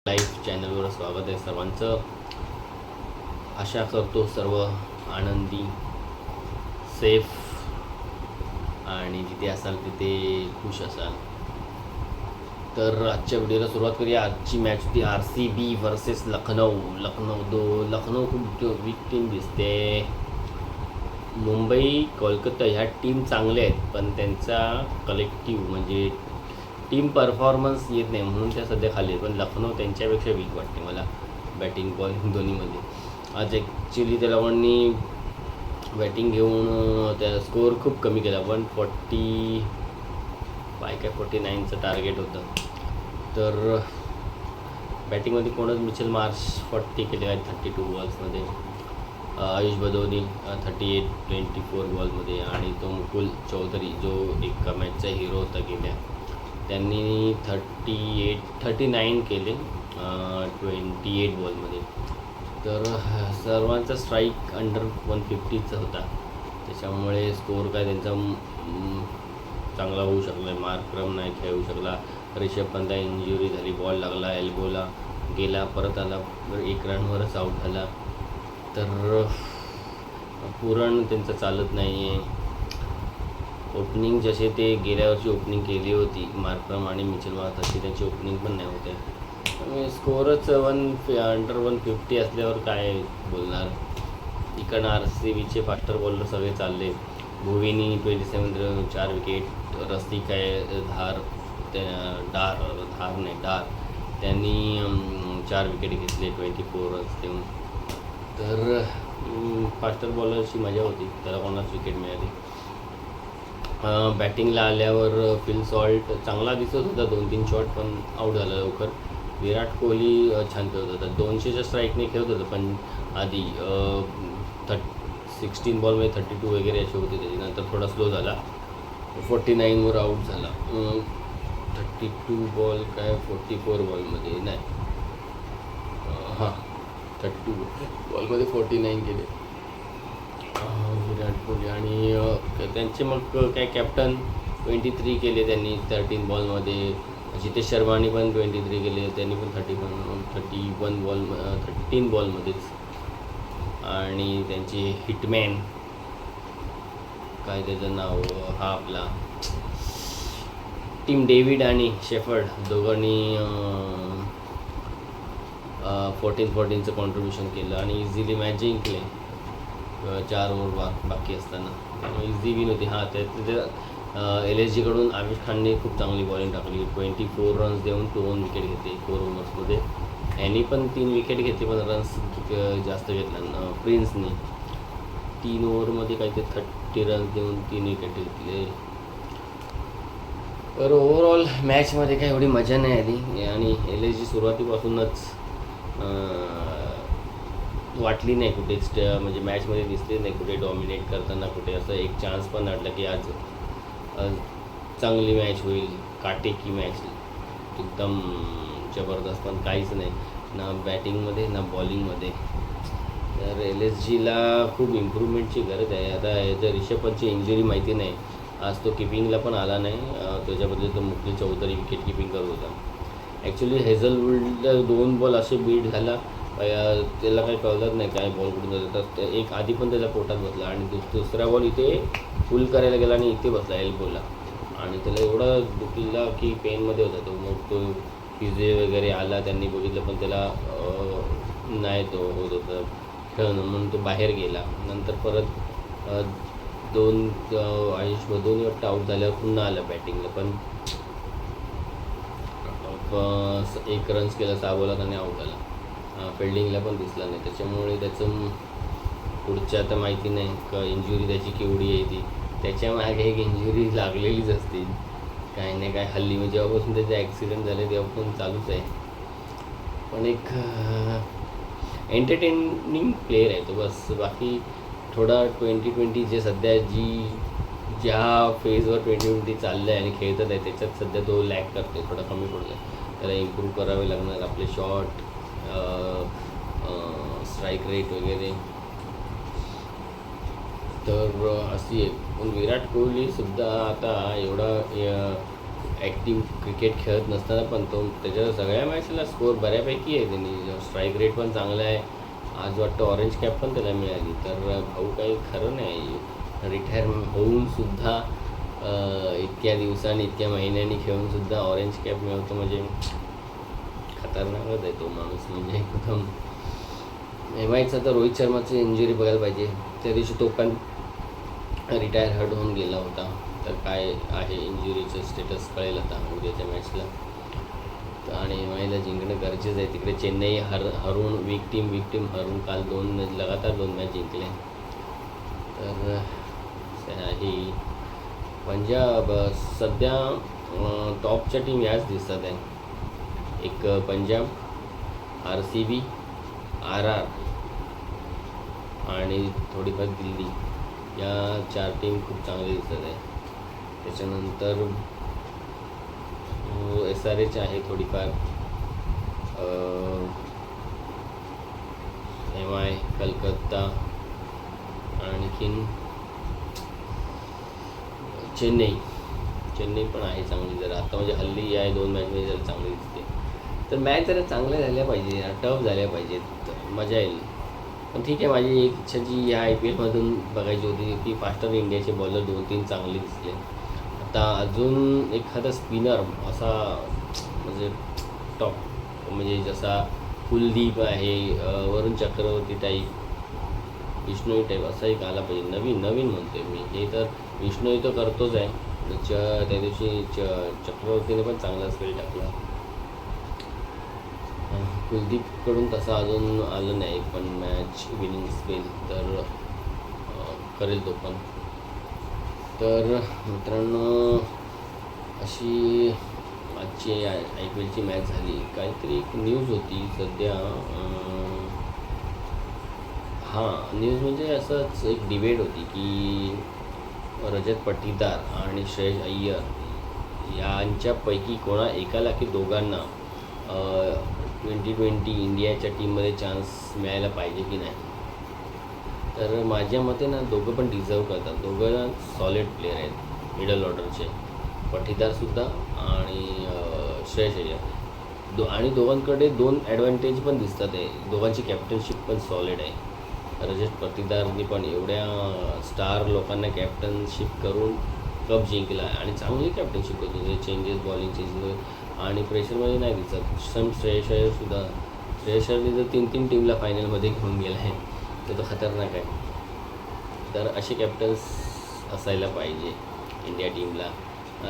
Live चॅनलवर स्वागत आहे सर्वांचं. आशा करतो सर्व आनंदी, सेफ आणि जिथे असाल तिथे खुश असाल. तर आजच्या व्हिडिओला सुरुवात करूया. आजची मॅच होती RCB वर्सेस लखनौ. लखनौ खूप वीक टीम दिसते. मुंबई, कोलकाता ह्या टीम चांगल्या आहेत, पण त्यांचा कलेक्टिव्ह म्हणजे टीम परफॉर्मन्स येत नाही, म्हणून त्या सध्या खाली आहेत. पण लखनौ त्यांच्यापेक्षा वीक वाटते मला बॅटिंग बॉलिंग दोन्हीमध्ये. आज ॲक्च्युली त्या लोकांनी बॅटिंग घेऊन त्या स्कोअर खूप कमी केला. 149चं टार्गेट होतं. तर बॅटिंगमध्ये कोणच मिचेल मार्श 40 केले आहेत 32 बॉल्समध्ये. आयुष बदौनी 38-24 बॉलमध्ये. आणि तो मुकुल चौधरी जो एका मॅचचा हिरो होता गेल्या, त्यांनी 39 केले 28 बॉलमध्ये. तर सर्वांचा स्ट्राईक अंडर 150चा होता, त्याच्यामुळे स्कोअर काय त्यांचा चांगला होऊ शकला नाही. मार्करम नाही खेळू शकला. रिषभ पंतला इंजुरी झाली, बॉल लागला एल्बोला, गेला परत आला, 1 रनवरच आऊट झाला. तर पुरण त्यांचं चालत नाही आहे. ओपनिंग जसे ते गेल्या वर्षी ओपनिंग केली होती मार्करम आणि मिचेल मार्श, तशी त्यांची ओपनिंग पण नाही होते. त्यामुळे स्कोअरच अंडर 150 असल्यावर काय बोलणार. इकडनं RCBचे फास्टर बॉलर सगळे चालले. भुवीनी 27 4 विकेट, रस्तिक आहे डार त्यांनी 4 विकेट घेतले 24 रन्स देऊन. तर फास्टर बॉलरची मजा होती, त्याला कोणाच विकेट मिळाली. बॅटिंगला आल्यावर फिल सॉल्ट चांगला दिसत होता, 2-3 शॉट, पण आऊट झाला लवकर. विराट कोहली छान खेळत होता, 200च्या स्ट्राईकने खेळत होतं, पण आधी 16 बॉलमध्ये 32 वगैरे असे होते. त्याच्यानंतर थोडा स्लो झाला, 49वर आऊट झाला. 32 बॉल काय 44 बॉलमध्ये नाही, 32 बॉलमध्ये 49 केले विराट कोहली. आणि त्यांचे मग काय कॅप्टन 23 केले त्यांनी 13 बॉलमध्ये. जितेश शर्माने पण 23 केले, त्यांनी पण 13 बॉलमध्येच. आणि त्यांचे हिटमॅन काय त्याचं नाव, हा आपला टीम डेव्हिड आणि शेफर्ड दोघांनी 14चं कॉन्ट्रीब्युशन केलं आणि इझिली मॅच जिंकले 4 ओव्हर बाकी असताना. इझी विन होती. LSGकडून आमिर खानने खूप चांगली बॉलिंग टाकली, 24 रन्स देऊन 2 विकेट घेतले 4 ओव्हर्समध्ये. यांनी पण 3 विकेट घेतली, पण रन्स जास्त घेतला. प्रिन्सने 3 ओव्हरमध्ये काहीतरी 30 रन्स देऊन 3 विकेट घेतले. तर ओव्हरऑल मॅचमध्ये काही एवढी मजा नाही आली. आणि LSG सुरुवातीपासूनच वाटली नाही कुठेच, म्हणजे मॅचमध्ये दिसले नाही कुठे डॉमिनेट करताना, कुठे असं एक चान्स पण वाटला की आज चांगली मॅच होईल, काटेकी मॅच, एकदम जबरदस्त. पण काहीच नाही, ना बॅटिंगमध्ये ना बॉलिंगमध्ये. तर LSGला खूप इम्प्रूव्हमेंटची गरज आहे. आता जर रिषभ पंतची इंजुरी माहिती नाही, आज तो किपिंगला पण आला नाही, त्याच्याबद्दल तो मुकुल चौधरी विकेट किपिंग करत होता. ॲक्च्युली हेझलवूडला 2 बॉल असे बीट झाला, त्याला काही कळलंच नाही काय बॉल कुठून जातो. तर एक आधी पण त्याला पोटात बसला, आणि दुसरा बॉल इथे फुल करायला गेला आणि इथे बसला एल्बोला, आणि त्याला एवढा दुखला की पेनमध्ये होता तो. मग तो फिजे वगैरे आला, त्यांनी बघितलं, पण त्याला नाही तो होत होतं खेळणं, म्हणून तो बाहेर गेला. नंतर परत 2 आयुष बदौनी वाटतं आऊट झाल्यावर पुन्हा आला बॅटिंगला, पण 1 रन्स केला 6 बॉलात आणि आऊट झाला. फिल्डिंगला पण दिसला नाही, त्याच्यामुळे त्याचं पुढच्या आता माहिती नाही का इंजुरी त्याची केवढी आहे ती. त्याच्या मागे एक इंजुरी लागलेलीच असते काही नाही काय. हल्ली म्हणजे जेव्हापासून त्याचे ॲक्सिडेंट झाले तेव्हापासून चालूच आहे. पण एक एंटरटेनिंग प्लेयर आहे तो, बस. बाकी थोडा 2020 जे सध्या ज्या फेजवर 2020 चाललं आहे आणि खेळतात आहे, त्याच्यात सध्या तो लॅक करते, थोडा कमी पडतो आहे. त्याला इम्प्रूव्ह करावे लागणार, आपले शॉट, स्ट्राईक रेट वगैरे. तर अशी आहे. पण विराट कोहलीसुद्धा आता एवढा ॲक्टिव्ह क्रिकेट खेळत नसताना पण तो त्याच्या सगळ्या मॅचला स्कोअर बऱ्यापैकी आहे. त्यांनी स्ट्राईक रेट पण चांगला आहे. आज वाटतं ऑरेंज कॅप पण त्याला मिळाली. तर भाऊ काही खरं नाही, रिटायर होऊनसुद्धा इतक्या दिवसांनी इतक्या महिन्यांनी खेळूनसुद्धा ऑरेंज कॅप मिळवतो म्हणजे खतरनाकच आहे तो माणूस. म्हणजे एकदम एम आयचा तर रोहित शर्माची इंजुरी बघायला पाहिजे. त्या दिवशी तो पण रिटायर हर्ट होऊन गेला होता. तर काय आहे इंजुरीचं स्टेटस कळेल आता उद्याच्या मॅचला. तर आणि एम आयला जिंकणं गरजेचं आहे. तिकडे चेन्नई हरून वीक टीम हरून काल लगातार दोन मॅच जिंकले. तर ही पंजाब सध्या टॉपच्या टीम याच दिसतात आहे. एक पंजाब, RCB, RR आणि थोडीफार दिल्ली, या 4 टीम खूप चांगले दिसत आहे. त्याच्यानंतर SRH आहे थोडीफार, MI, कलकत्ता, आणखीन चेन्नई पण आहे चांगली. जरा आता म्हणजे हल्ली या 2 मॅचमध्ये जरा चांगली दिसते. तर मॅच जरा चांगल्या झाल्या पाहिजे, टफ झाल्या पाहिजेत, मजा येईल. पण ठीक आहे, माझी एक इच्छा जी या IPLमधून बघायची होती की फास्टर इंडियाचे बॉलर 2-3 चांगले दिसले. आता अजून एखादा स्पिनर असा म्हणजे टॉप, म्हणजे जसा कुलदीप आहे, वरुण चक्रवर्ती टाईप, विष्णोई टाईप असा एक आला पाहिजे. नवीन म्हणतोय मी. हे तर विष्णोई तर करतोच आहे. त्या दिवशी चक्रवर्तीने पण चांगला स्पेल टाकला. कुलदीपकडून तसा अजून आलं नाही पण मॅच विनिंग स्पेल, तर करेल तो पण. तर मित्रांनो, अशी आजची IPLची मॅच झाली. काहीतरी एक न्यूज होती सध्या, न्यूज म्हणजे असंच एक डिबेट होती की रजत पाटीदार आणि श्रेयस अय्यर यांच्यापैकी कोणा एकाला की दोघांना 2020 इंडियाच्या टीममध्ये चान्स मिळायला पाहिजे की नाही. तर माझ्या मते ना दोघं पण डिझर्व करतात. दोघं सॉलिड प्लेयर आहेत मिडल ऑर्डरचे, पाटीदारसुद्धा आणि श्रेयस अय्यर. आणि दोघांकडे 2 ॲडव्हान्टेज पण दिसतात आहे. दोघांची कॅप्टनशिप पण सॉलिड आहे. रजत पाटीदारनी पण एवढ्या स्टार लोकांना कॅप्टनशिप करून कप जिंकला आणि चांगली कॅप्टनशिप करतो. म्हणजे चेंजेस, बॉलिंग चेंजेस आणि प्रेशरमध्ये नाही दिसत. श्रेयस अय्यरसुद्धा, श्रेयस अय्यरने जर 3 टीमला फायनलमध्ये घेऊन गेला आहे तर तो खतरनाक आहे. तर असे कॅप्टन्स असायला पाहिजे इंडिया टीमला.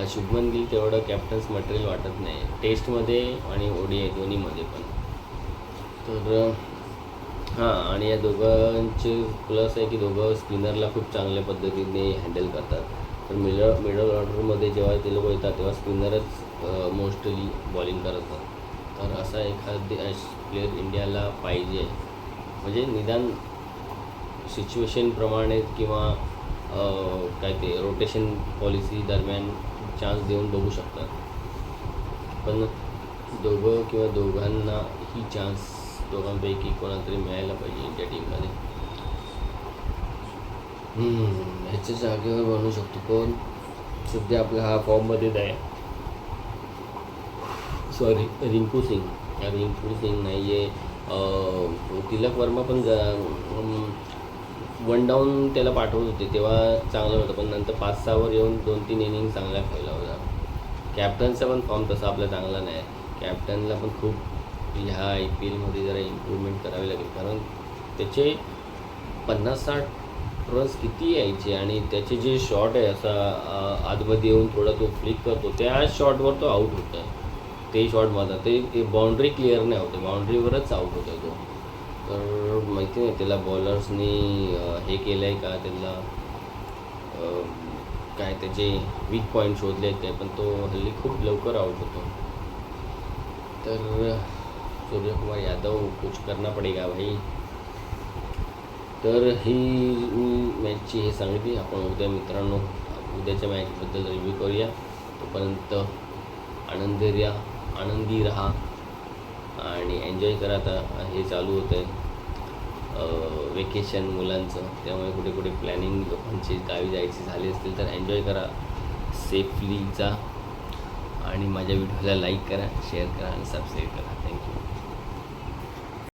शुभमन गिल तेवढं कॅप्टन्स मटेरियल वाटत नाही टेस्टमध्ये आणि ODI दोन्हीमध्ये पण. तर आणि या दोघांचे प्लस आहे की दोघं स्पिनरला खूप चांगल्या पद्धतीने हँडल करतात. तर मिडल ऑर्डरमध्ये जेव्हा ते लोक येतात तेव्हा स्पिनरच मोस्टली बॉलिंग करतात. तर असा एखादी प्लेयर इंडियाला पाहिजे. म्हणजे निदान सिच्युएशनप्रमाणे किंवा काय ते रोटेशन पॉलिसी दरम्यान चान्स देऊन बघू शकतात. पण दोघं किंवा दोघांना ही चान्स दोघांपैकी कोणाला तरी मिळायला पाहिजे इंडिया टीममध्ये. ह्याच्या जागेवर बनवू शकतो कोण. सध्या आपला हा फॉर्ममध्येच आहे. रिंकू सिंग नाही आहे. तिलक वर्मा पण 1 डाऊन त्याला पाठवत होते तेव्हा चांगलं होतं, पण नंतर 5-6वर येऊन 2-3 इनिंग चांगला खेळला होता. कॅप्टनचा पण फॉर्म तसा आपला चांगला नाही. कॅप्टनला पण खूप ह्या IPLमध्ये जरा इम्प्रूव्हमेंट करावी लागेल. कारण त्याचे 50-60 रन्स किती यायचे आणि त्याचे जे शॉट आहे असा आतमध्ये येऊन थोडा तो फ्लिक करतो, त्या शॉटवर तो आऊट होतो आहे. ते शॉट माझा ते बाउंड्री क्लिअर नाही होते, बाउंड्रीवरच आऊट होतो तो. तर माहिती नाही त्याला बॉलर्सनी हे केलं आहे का, त्याला काय त्याचे वीक पॉईंट शोधले आहेत काय, पण तो हल्ली खूप लवकर आऊट होतो. तर सूर्यकुमार यादव कुछ करना पडेगा भाई. तर ही मॅचची हे सांगितली. आपण उद्या मित्रांनो उद्याच्या मॅचबद्दल रिव्ह्यू करूया. तोपर्यंत आनंदी राहा आणि एन्जॉय करा. आता हे चालू होतं आहे वेकेशन मुलांचं, त्यामुळे कुठे कुठे प्लॅनिंग लोकांची गावी जायची झाली असतील तर एन्जॉय करा, सेफली जा. आणि माझ्या व्हिडिओला लाईक करा, शेअर करा आणि सबस्क्राईब करा.